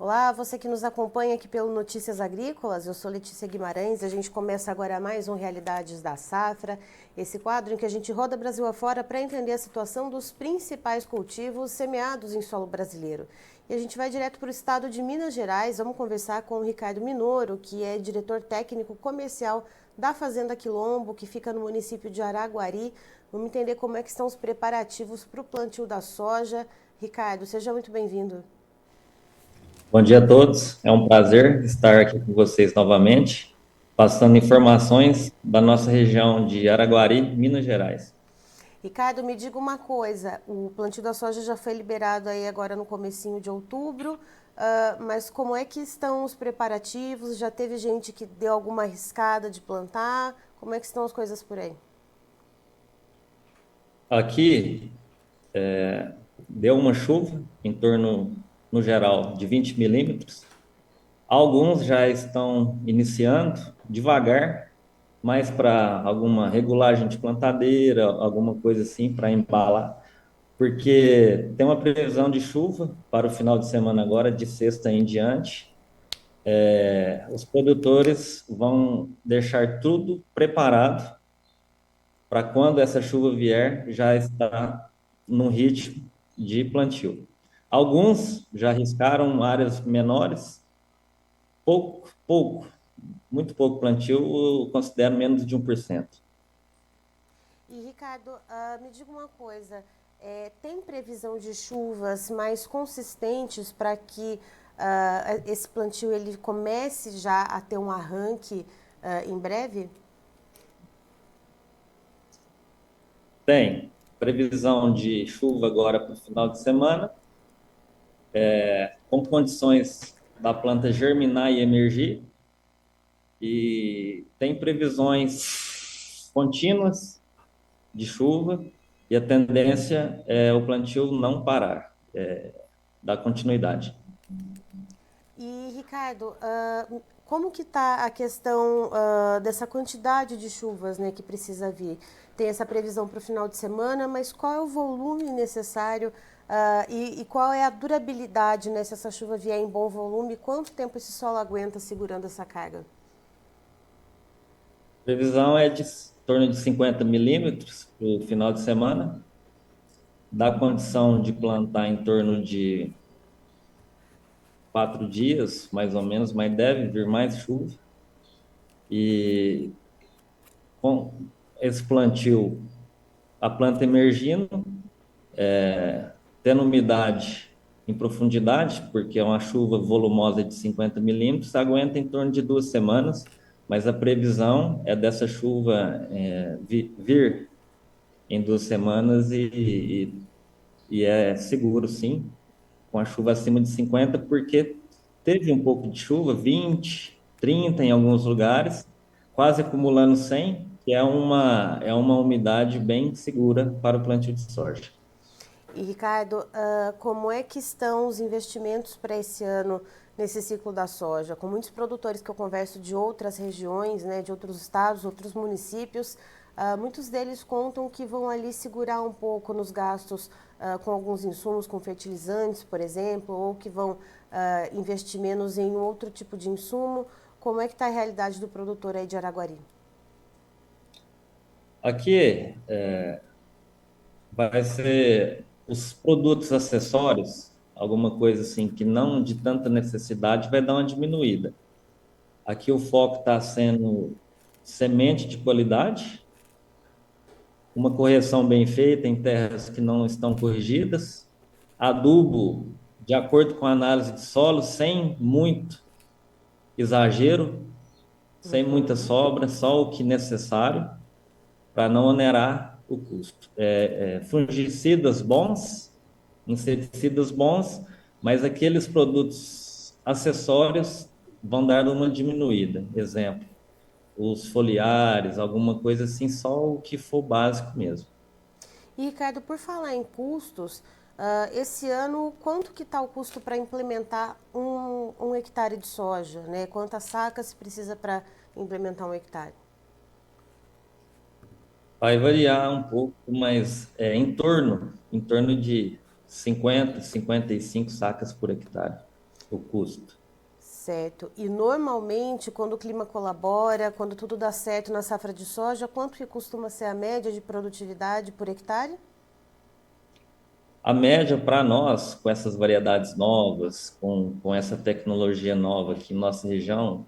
Olá, você que nos acompanha aqui pelo Notícias Agrícolas, eu sou Letícia Guimarães e a gente começa agora mais um Realidades da Safra, esse quadro em que a gente roda Brasil afora para entender a situação dos principais cultivos semeados em solo brasileiro. E a gente vai direto para o estado de Minas Gerais, vamos conversar com o Ricardo Minoro, que é diretor técnico comercial da Fazenda Quilombo, que fica no município de Araguari. Vamos entender como é que estão os preparativos para o plantio da soja. Ricardo, seja muito bem-vindo. Bom dia a todos, é um prazer estar aqui com vocês novamente, passando informações da nossa região de Araguari, Minas Gerais. Ricardo, me diga uma coisa, o plantio da soja já foi liberado aí agora no comecinho de outubro, mas como é que estão os preparativos? Já teve gente que deu alguma arriscada de plantar? Como é que estão as coisas por aí? Aqui deu uma chuva em torno, no geral, de 20 milímetros. Alguns já estão iniciando devagar, mais para alguma regulagem de plantadeira, alguma coisa assim para embalar, porque tem uma previsão de chuva para o final de semana agora, de sexta em diante. Os produtores vão deixar tudo preparado para quando essa chuva vier, já estar no ritmo de plantio. Alguns já arriscaram áreas menores, pouco, muito pouco plantio, eu considero menos de 1%. E Ricardo, me diga uma coisa, tem previsão de chuvas mais consistentes para que esse plantio ele comece já a ter um arranque em breve? Tem previsão de chuva agora para o final de semana, com condições da planta germinar e emergir, e tem previsões contínuas de chuva, e a tendência é o plantio não parar, dar continuidade. E, Ricardo, como que está a questão dessa quantidade de chuvas, né, que precisa vir? Tem essa previsão para o final de semana, mas qual é o volume necessário e qual é a durabilidade, né, se essa chuva vier em bom volume? Quanto tempo esse solo aguenta segurando essa carga? A previsão é de torno de 50 milímetros para o final de semana, dá condição de plantar em torno de 4 dias, mais ou menos, mas deve vir mais chuva. E com esse plantio, a planta emergindo, tendo umidade em profundidade, porque é uma chuva volumosa de 50 milímetros, aguenta em torno de 2 semanas, mas a previsão é dessa chuva vir em 2 semanas e é seguro, sim, com a chuva acima de 50, porque teve um pouco de chuva, 20, 30 em alguns lugares, quase acumulando 100, que é uma umidade bem segura para o plantio de soja. E, Ricardo, como é que estão os investimentos para esse ano nesse ciclo da soja? Com muitos produtores que eu converso de outras regiões, né, de outros estados, outros municípios, muitos deles contam que vão ali segurar um pouco nos gastos com alguns insumos, com fertilizantes, por exemplo, ou que vão investir menos em outro tipo de insumo. Como é que está a realidade do produtor aí de Araguari? Aqui vai ser os produtos acessórios, alguma coisa assim que não de tanta necessidade, vai dar uma diminuída. Aqui o foco está sendo semente de qualidade, uma correção bem feita em terras que não estão corrigidas, adubo de acordo com a análise de solo, sem muito exagero, sem muita sobra, só o que necessário, para não onerar o custo. Fungicidas bons, inseticidas bons, mas aqueles produtos acessórios vão dar uma diminuída. Exemplo, os foliares, alguma coisa assim, só o que for básico mesmo. E, Ricardo, por falar em custos, esse ano, quanto que está o custo para implementar um hectare de soja? Né? Quantas sacas se precisa para implementar um hectare? Vai variar um pouco, mas em torno de 50, 55 sacas por hectare. o custo. Certo. E normalmente, quando o clima colabora, quando tudo dá certo na safra de soja, quanto que costuma ser a média de produtividade por hectare? A média para nós, com essas variedades novas, com essa tecnologia nova aqui em nossa região,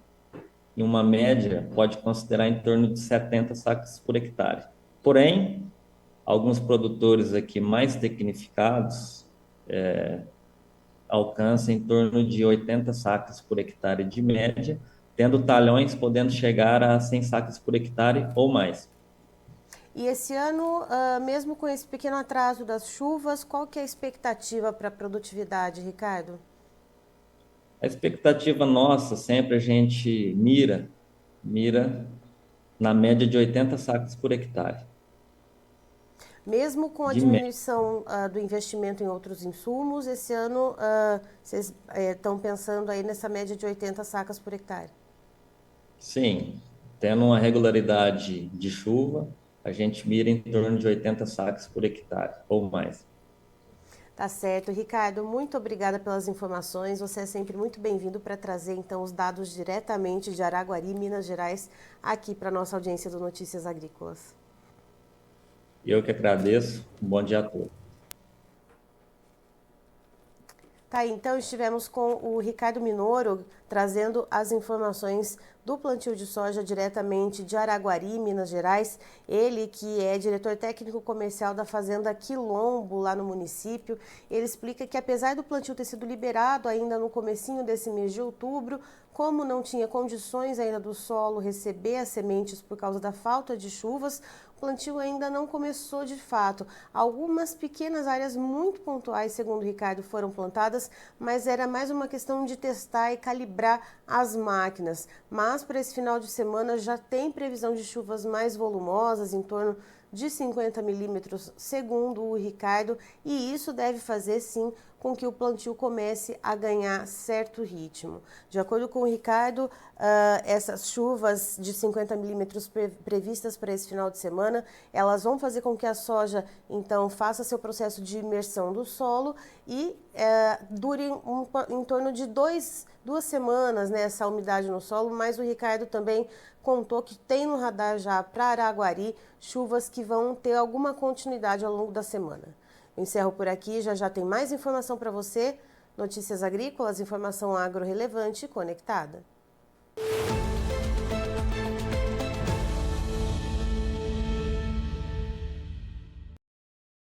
em uma média, pode considerar em torno de 70 sacas por hectare. Porém, alguns produtores aqui mais tecnificados alcançam em torno de 80 sacas por hectare de média, tendo talhões podendo chegar a 100 sacas por hectare ou mais. E esse ano, mesmo com esse pequeno atraso das chuvas, qual que é a expectativa para a produtividade, Ricardo? A expectativa nossa, sempre a gente mira na média de 80 sacas por hectare. Mesmo com a De média, diminuição do investimento em outros insumos, esse ano vocês estão pensando aí nessa média de 80 sacas por hectare. sim, tendo uma regularidade de chuva, a gente mira em torno de 80 sacas por hectare ou mais. Tá certo. Ricardo, muito obrigada pelas informações. Você é sempre muito bem-vindo para trazer então os dados diretamente de Araguari, Minas Gerais, aqui para a nossa audiência do Notícias Agrícolas. Eu que agradeço. Um bom dia a todos. Tá, então estivemos com o Ricardo Minoro trazendo as informações do plantio de soja diretamente de Araguari, Minas Gerais. Ele que é diretor técnico comercial da Fazenda Quilombo, lá no município. Ele explica que apesar do plantio ter sido liberado ainda no comecinho desse mês de outubro, como não tinha condições ainda do solo receber as sementes por causa da falta de chuvas, o plantio ainda não começou de fato. Algumas pequenas áreas muito pontuais, segundo o Ricardo, foram plantadas, mas era mais uma questão de testar e calibrar as máquinas. Mas para esse final de semana já tem previsão de chuvas mais volumosas, em torno de 50 milímetros, segundo o Ricardo, e isso deve fazer sim com que o plantio comece a ganhar certo ritmo. De acordo com o Ricardo, essas chuvas de 50 milímetros previstas para esse final de semana, elas vão fazer com que a soja, então, faça seu processo de imersão do solo e dure em torno de duas semanas, né, essa umidade no solo, mas o Ricardo também contou que tem no radar já para Araguari chuvas que vão ter alguma continuidade ao longo da semana. Eu encerro por aqui, já tem mais informação para você. Notícias Agrícolas, informação agro relevante e conectada.